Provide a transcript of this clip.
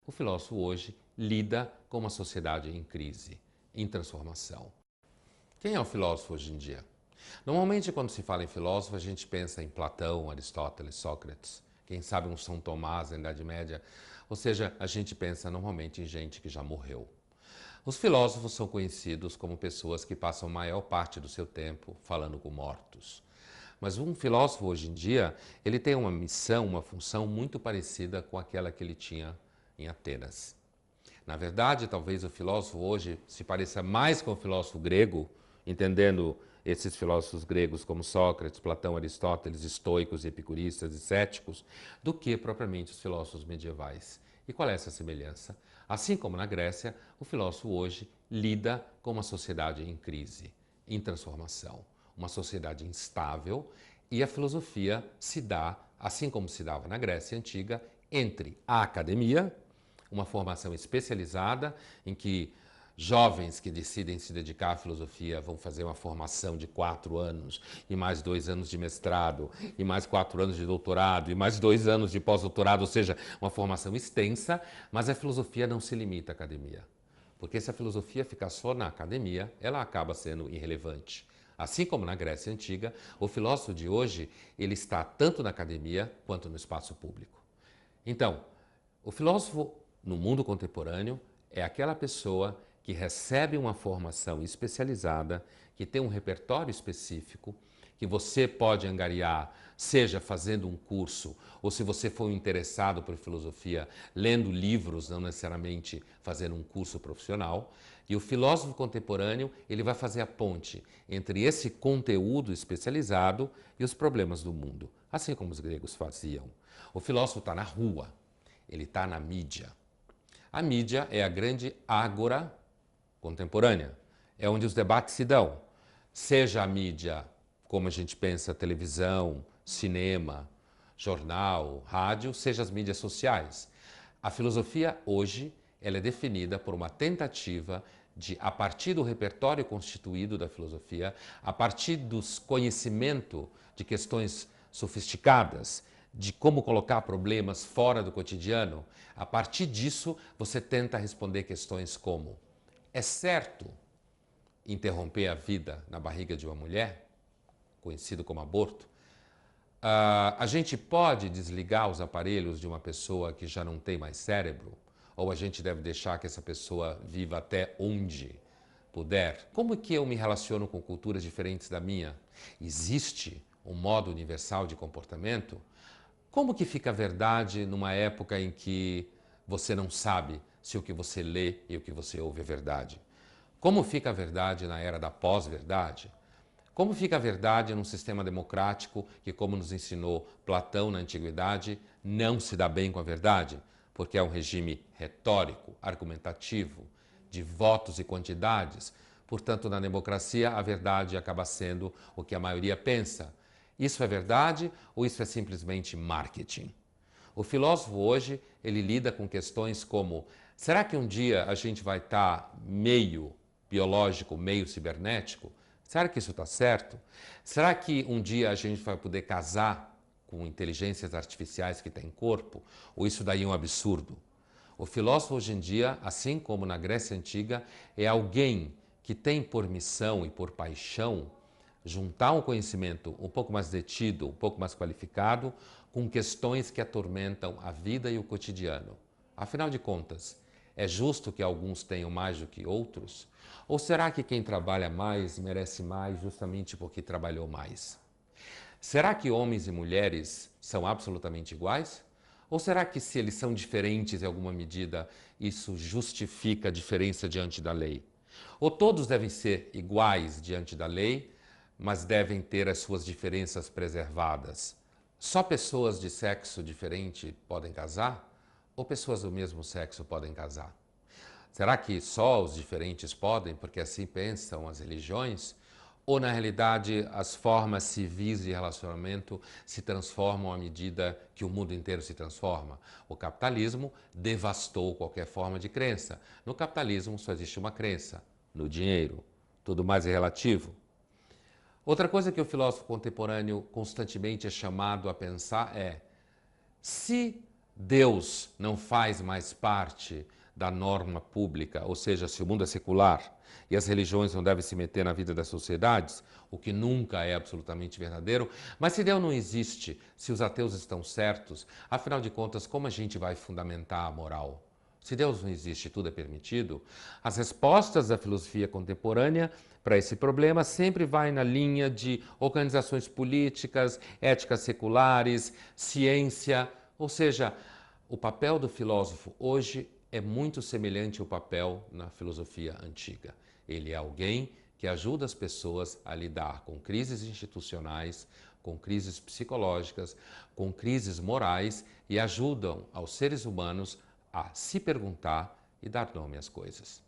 O filósofo hoje lida com uma sociedade em crise, em transformação. Quem é o filósofo hoje em dia? Normalmente, quando se fala em filósofo, a gente pensa em Platão, Aristóteles, Sócrates, quem sabe um São Tomás na Idade Média, ou seja, a gente pensa normalmente em gente que já morreu. Os filósofos são conhecidos como pessoas que passam a maior parte do seu tempo falando com mortos. Mas um filósofo hoje em dia, ele tem uma missão, uma função muito parecida com aquela que ele tinha em Atenas. Na verdade, talvez o filósofo hoje se pareça mais com o filósofo grego, entendendo esses filósofos gregos como Sócrates, Platão, Aristóteles, estoicos, epicuristas e céticos, do que propriamente os filósofos medievais. E qual é essa semelhança? Assim como na Grécia, o filósofo hoje lida com uma sociedade em crise, em transformação, uma sociedade instável, e a filosofia se dá, assim como se dava na Grécia Antiga, entre a academia, uma formação especializada em que jovens que decidem se dedicar à filosofia vão fazer uma formação de 4 anos, e mais 2 anos de mestrado, e mais 4 anos de doutorado, e mais 2 anos de pós-doutorado, ou seja, uma formação extensa, mas a filosofia não se limita à academia. Porque se a filosofia ficar só na academia, ela acaba sendo irrelevante. Assim como na Grécia Antiga, o filósofo de hoje, ele está tanto na academia quanto no espaço público. Então, o filósofo no mundo contemporâneo é aquela pessoa que recebe uma formação especializada, que tem um repertório específico, que você pode angariar, seja fazendo um curso, ou se você for interessado por filosofia, lendo livros, não necessariamente fazendo um curso profissional. E o filósofo contemporâneo, ele vai fazer a ponte entre esse conteúdo especializado e os problemas do mundo, assim como os gregos faziam. O filósofo está na rua, ele está na mídia. A mídia é a grande ágora contemporânea. É onde os debates se dão. Seja a mídia, como a gente pensa, televisão, cinema, jornal, rádio, seja as mídias sociais. A filosofia hoje ela é definida por uma tentativa de, a partir do repertório constituído da filosofia, a partir dos conhecimento de questões sofisticadas, de como colocar problemas fora do cotidiano, a partir disso você tenta responder questões como: é certo interromper a vida na barriga de uma mulher, conhecido como aborto? A gente pode desligar os aparelhos de uma pessoa que já não tem mais cérebro? Ou a gente deve deixar que essa pessoa viva até onde puder? Como que eu me relaciono com culturas diferentes da minha? Existe um modo universal de comportamento? Como que fica a verdade numa época em que você não sabe se o que você lê e o que você ouve é verdade? Como fica a verdade na era da pós-verdade? Como fica a verdade num sistema democrático que, como nos ensinou Platão na antiguidade, não se dá bem com a verdade, porque é um regime retórico, argumentativo, de votos e quantidades. Portanto, na democracia, a verdade acaba sendo o que a maioria pensa. Isso é verdade ou isso é simplesmente marketing? O filósofo hoje, ele lida com questões como: será que um dia a gente vai estar meio biológico, meio cibernético? Será que isso está certo? Será que um dia a gente vai poder casar com inteligências artificiais que têm corpo? Ou isso daí é um absurdo? O filósofo hoje em dia, assim como na Grécia Antiga, é alguém que tem por missão e por paixão juntar um conhecimento um pouco mais detido, um pouco mais qualificado, com questões que atormentam a vida e o cotidiano. Afinal de contas, é justo que alguns tenham mais do que outros? Ou será que quem trabalha mais merece mais justamente porque trabalhou mais? Será que homens e mulheres são absolutamente iguais? Ou será que se eles são diferentes em alguma medida, isso justifica a diferença diante da lei? Ou todos devem ser iguais diante da lei, mas devem ter as suas diferenças preservadas? Só pessoas de sexo diferente podem casar? Ou pessoas do mesmo sexo podem casar? Será que só os diferentes podem, porque assim pensam as religiões? Ou, na realidade, as formas civis de relacionamento se transformam à medida que o mundo inteiro se transforma? O capitalismo devastou qualquer forma de crença. No capitalismo só existe uma crença: no dinheiro. Tudo mais é relativo. Outra coisa que o filósofo contemporâneo constantemente é chamado a pensar é: se Deus não faz mais parte da norma pública, ou seja, se o mundo é secular e as religiões não devem se meter na vida das sociedades, o que nunca é absolutamente verdadeiro, mas se Deus não existe, se os ateus estão certos, afinal de contas, como a gente vai fundamentar a moral? Se Deus não existe e tudo é permitido, as respostas da filosofia contemporânea para esse problema sempre vai na linha de organizações políticas, éticas seculares, ciência, ou seja, o papel do filósofo hoje é muito semelhante ao papel na filosofia antiga. Ele é alguém que ajuda as pessoas a lidar com crises institucionais, com crises psicológicas, com crises morais e ajudam aos seres humanos a se perguntar e dar nome às coisas.